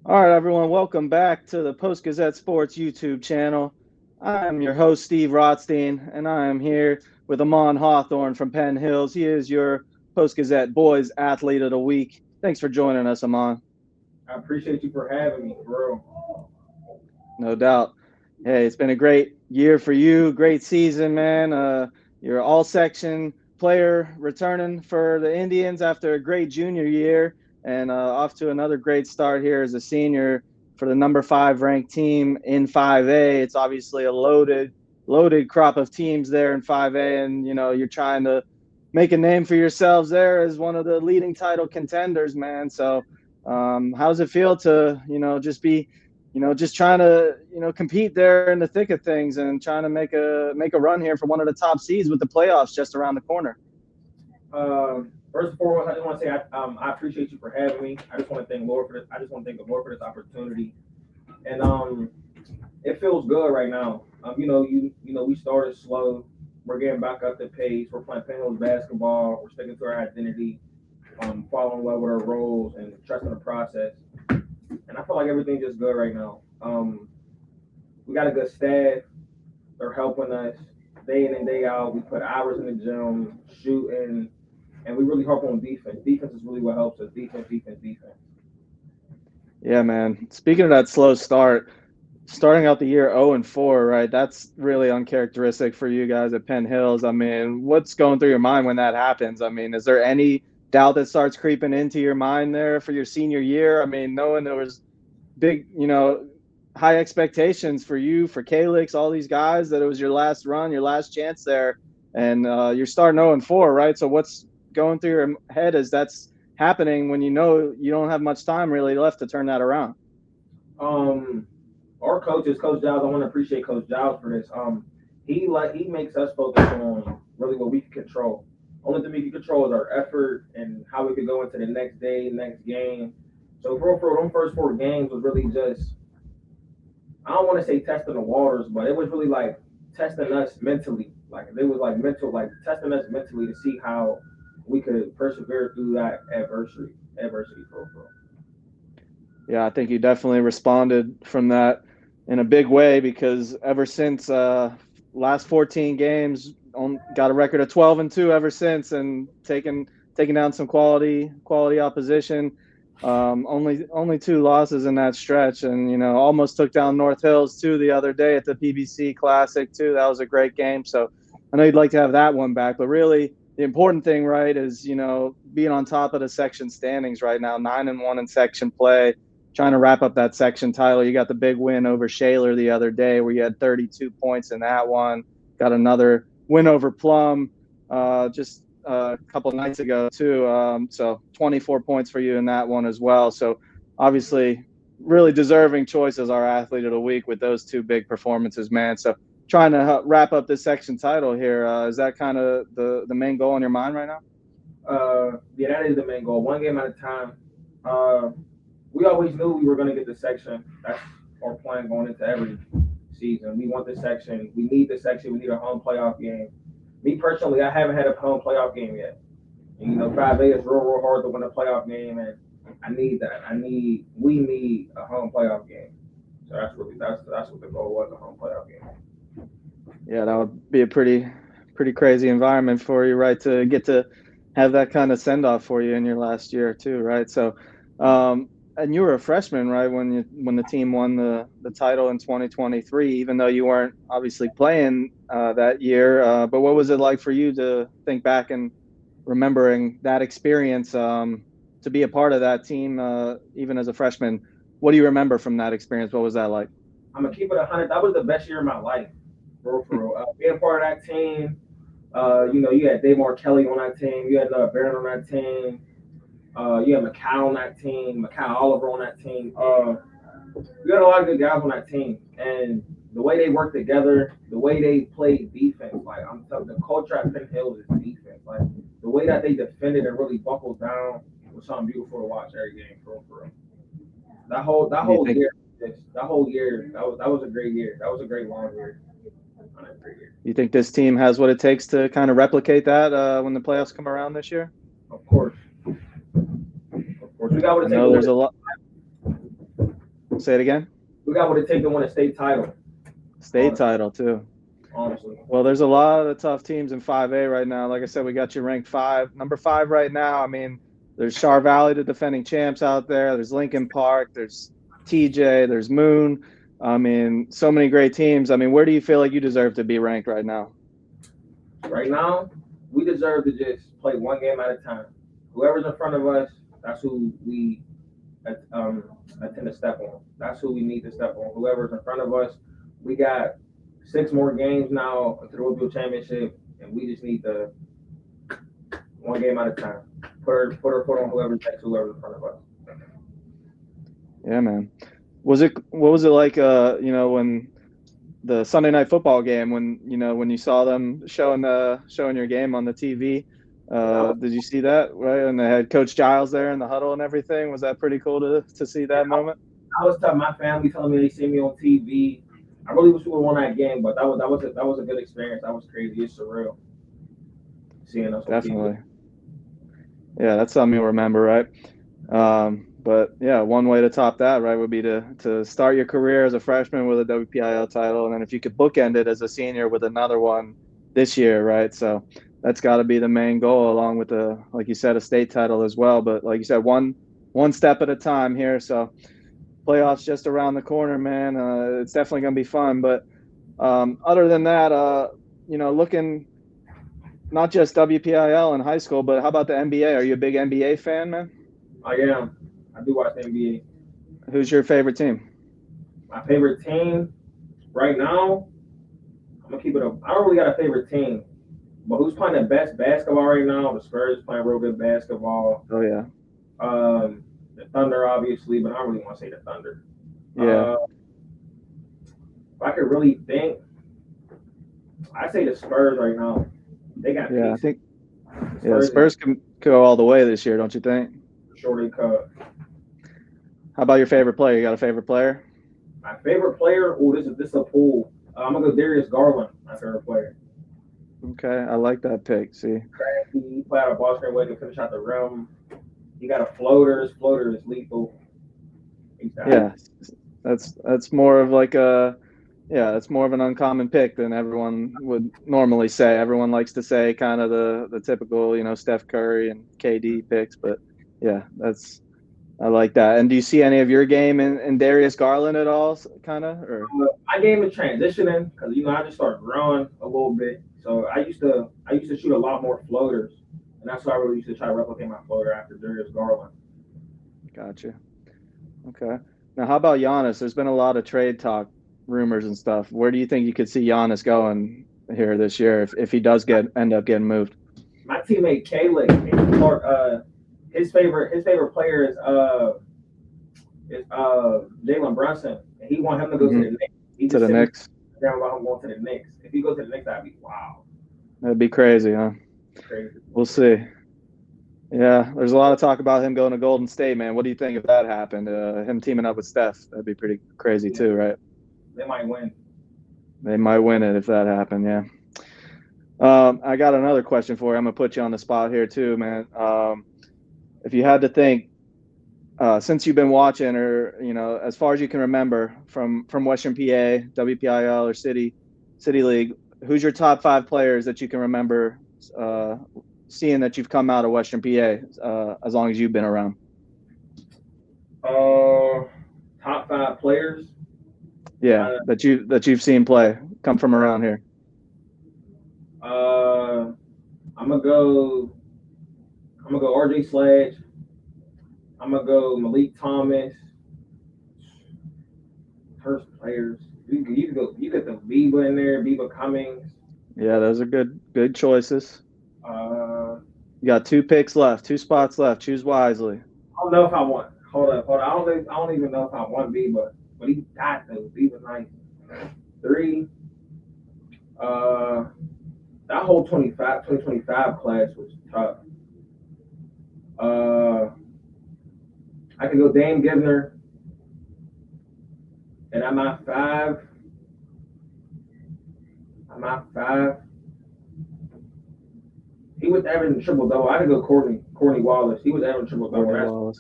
All right, everyone, welcome back to the Post-Gazette Sports YouTube channel. I'm your host, Steve Rotstein, and I am here with Amon Hawthorne from Penn Hills. He is your Post-Gazette Boys Athlete of the Week. Thanks for joining us, Amon. I appreciate you for having me, bro. No doubt. Hey, it's been a great year for you, great season, man. You're all-section player returning for the Indians after a great junior year, and off to another great start here as a senior for the number 5 ranked team in 5A. It's obviously a loaded crop of teams there in 5A, and you're trying to make a name for yourselves there as one of the leading title contenders, man. So, how does it feel to just be just trying to compete there in the thick of things and trying to make a run here for one of the top seeds with the playoffs just around the corner? First and foremost, I just want to say I appreciate you for having me. I just want to thank Lord for this. I just want to thank the Lord for this opportunity, and it feels good right now. We started slow. We're getting back up the pace. We're playing Penn Hills basketball. We're sticking to our identity, following well with our roles, and trusting the process. And I feel like everything's just good right now. We got a good staff. They're helping us day in and day out. We put hours in the gym, shooting, and we really harp on defense. Defense is really what helps us. Defense, defense, defense. Yeah, man. Speaking of that slow start, starting out the year 0-4, right? That's really uncharacteristic for you guys at Penn Hills. I mean, what's going through your mind when that happens? I mean, is there any doubt that starts creeping into your mind there for your senior year? I mean, knowing there was big, high expectations for you, for Calix, all these guys, that it was your last run, your last chance there, and you're starting 0-4, right? So what's going through your head as that's happening when you know you don't have much time really left to turn that around? Um, our coaches, Coach Giles, I want to appreciate Coach Giles for this. He makes us focus on really what we can control. Only thing we can control is our effort and how we could go into the next day, next game. So for them first 4 games was really just, I don't want to say testing the waters, but it was really like testing us mentally. Like it was like mental, like testing us mentally to see how we could persevere through that adversity for. Yeah, I think you definitely responded from that in a big way because ever since last 14 games, got a record of 12-2 ever since, and taking down some quality opposition. Only 2 losses in that stretch, and almost took down North Hills too the other day at the PBC Classic too. That was a great game. So I know you'd like to have that one back, but really the important thing, right, is being on top of the section standings right now, 9-1 in section play, trying to wrap up that section title. You got the big win over Shaler the other day where you had 32 points in that one. Got another win over Plum just a couple of nights ago too. So 24 points for you in that one as well. So obviously really deserving choice as our athlete of the week with those 2 big performances, man. So trying to wrap up this section title here. Is that kind of the main goal in your mind right now? Yeah, that is the main goal. 1 game at a time. Uh, we always knew we were going to get the section. That's our plan going into every season. We want the section. We need the section. We need a home playoff game. Me personally, I haven't had a home playoff game yet. And, 5A is real hard to win a playoff game, and I need that. We need a home playoff game. So that's what the goal was, a home playoff game. Yeah, that would be a pretty crazy environment for you, right? To get to have that kind of send off for you in your last year too, right? So, and you were a freshman, right, when the team won the title in 2023, even though you weren't obviously playing that year. But what was it like for you to think back and remembering that experience, to be a part of that team, even as a freshman? What do you remember from that experience? What was that like? I'm gonna keep it 100. That was the best year of my life, bro. For real. Being part of that team, you had Dave Kelly on that team. You had Barron on that team. You had McCall on that team. McCall Oliver on that team. We had a lot of good guys on that team, and the way they worked together, the way they played defense, like I'm telling you, the culture at Penn Hills is defense. Like the way that they defended and really buckled down was something beautiful to watch every game, for real. That Do you whole think year, that whole year, that was a great year. That was a great long year. A great year. you think this team has what it takes to kind of replicate that when the playoffs come around this year? Of course, we got what I it takes know to there's a win. lot. Say it again. We got what it takes to win a state title. State title too. Honestly. Well, there's a lot of tough teams in 5A right now. Like I said, we got you ranked number 5 right now. I mean, there's Char Valley, the defending champs out there. There's Lincoln Park. There's TJ. There's Moon. I mean, so many great teams. I mean, where do you feel like you deserve to be ranked right now? Right now, we deserve to just play one game at a time. Whoever's in front of us, that's who we attend to step on. That's who we need to step on. Whoever's in front of us, we got 6 more games now to the WPIAL Championship, and we just need to one game at a time. Put our foot on whoever's in front of us. Yeah, man. What was it like? When the Sunday night football game, when you saw them showing your game on the TV. Did you see that? Right, and they had Coach Giles there in the huddle and everything. Was that pretty cool to see that moment? I was telling my family, telling me they see me on TV. I really wish we would have won that game, but that was a good experience. That was crazy. It's surreal seeing us. Definitely. Yeah, that's something you'll remember, right? But yeah, one way to top that, right, would be to start your career as a freshman with a WPIAL title, and then if you could bookend it as a senior with another one this year, right? So that's got to be the main goal, along with like you said, a state title as well. But like you said, one step at a time here. So playoffs just around the corner, man. It's definitely going to be fun. But other than that, looking not just WPIAL in high school, but how about the NBA? Are you a big NBA fan, man? I am. I do watch the NBA. Who's your favorite team? My favorite team right now, I'm gonna keep it up. I don't really got a favorite team, but who's playing the best basketball right now? The Spurs playing real good basketball. Oh yeah. The Thunder, obviously, but I don't really want to say the Thunder. Yeah. If I could really think, I say the Spurs right now. They got. Yeah, I think. Spurs can go all the way this year, don't you think? Sure they could. How about your favorite player? You got a favorite player? My favorite player? Oh, this is a pool. I'm gonna go Darius Garland. My favorite player. Okay, I like that pick. See, he played out of ball screen way to finish out the rim. He got a floater. His floater is lethal. Yeah, that's more of like that's more of an uncommon pick than everyone would normally say. Everyone likes to say kind of the typical, Steph Curry and KD picks, but yeah, I like that. And do you see any of your game in Darius Garland at all, kind of? Or my game is transitioning because I just started growing a little bit. So I used to shoot a lot more floaters, and that's why I really used to try to replicate my floater after Darius Garland. Gotcha. Okay. Now, how about Giannis? There's been a lot of trade talk, rumors and stuff. Where do you think you could see Giannis going here this year if he does end up getting moved? My teammate Caleb, his favorite player is Jalen Brunson, and he want him to go to the Knicks. To the Knicks. About him going to the Knicks. If he goes to the Knicks, that'd be wow. That'd be crazy, huh? Crazy. We'll see. Yeah, there's a lot of talk about him going to Golden State, man. What do you think if that happened? Him teaming up with Steph, that'd be pretty crazy too, right? They might win. They might win it if that happened, yeah. I got another question for you. I'm gonna put you on the spot here too, man. If you had to think, since you've been watching, or as far as you can remember from Western PA, WPIAL, or City League, who's your top 5 players that you can remember seeing that you've come out of Western PA as long as you've been around? Top 5 players. Yeah, that you've seen come from around here. I'm gonna go RJ Sledge. I'm gonna go Malik Thomas. First players. You get the Biba in there, Biba Cummings. Yeah, those are good choices. You got 2 picks left, 2 spots left. Choose wisely. I don't know if I want. Hold up. I don't even know if I want Biba, but he got those. Biba's nice. 3. That whole 2025 class was tough. I could go Dame Givner. And I'm at 5. He was averaging triple double. I could go Courtney Wallace. He was averaging triple double.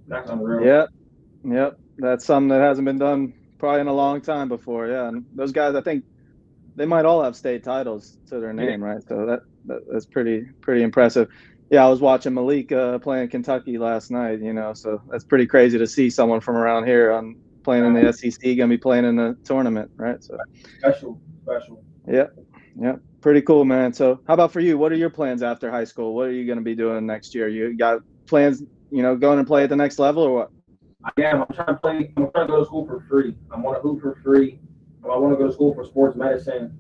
That's unreal. Yep. That's something that hasn't been done probably in a long time before. Yeah, and those guys, I think they might all have state titles to their Yeah, name, right? So that's pretty impressive. Yeah, I was watching Malik playing Kentucky last night. So that's pretty crazy to see someone from around here playing in the SEC, gonna be playing in the tournament, right? So special. yeah, yeah, pretty cool, man. So how about for you? What are your plans after high school? What are you gonna be doing next year? You got plans, going and play at the next level or what? I'm trying to play. I'm trying to go to school for free. I want to hoop for free. I want to go to school for sports medicine,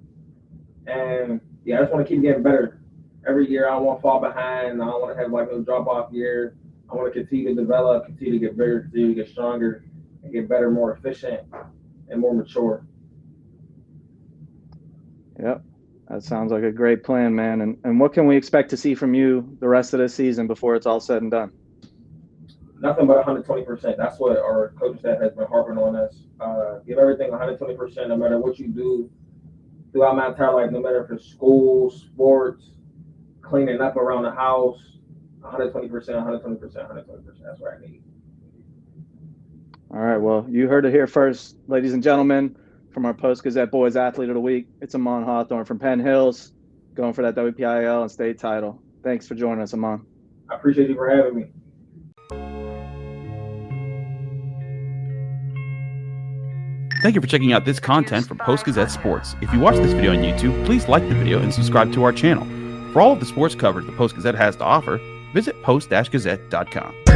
and yeah, I just want to keep getting better. Every year, I don't want to fall behind. I don't want to have like no drop off year. I want to continue to develop, continue to get bigger, continue to get stronger, and get better, more efficient, and more mature. Yep. That sounds like a great plan, man. And what can we expect to see from you the rest of this season before it's all said and done? Nothing but 120%. That's what our coach staff has been harping on us. Give everything 120%, no matter what you do throughout my entire life, no matter if it's school, sports, cleaning up around the house. 120%, 120%, 120%. That's what I need. All right. Well, you heard it here first, ladies and gentlemen, from our Post-Gazette Boys Athlete of the Week. It's Amon Hawthorne from Penn Hills, going for that WPIAL and state title. Thanks for joining us, Amon. I appreciate you for having me. Thank you for checking out this content from Post-Gazette Sports. If you watch this video on YouTube, please like the video and subscribe to our channel. For all of the sports coverage the Post-Gazette has to offer, visit post-gazette.com.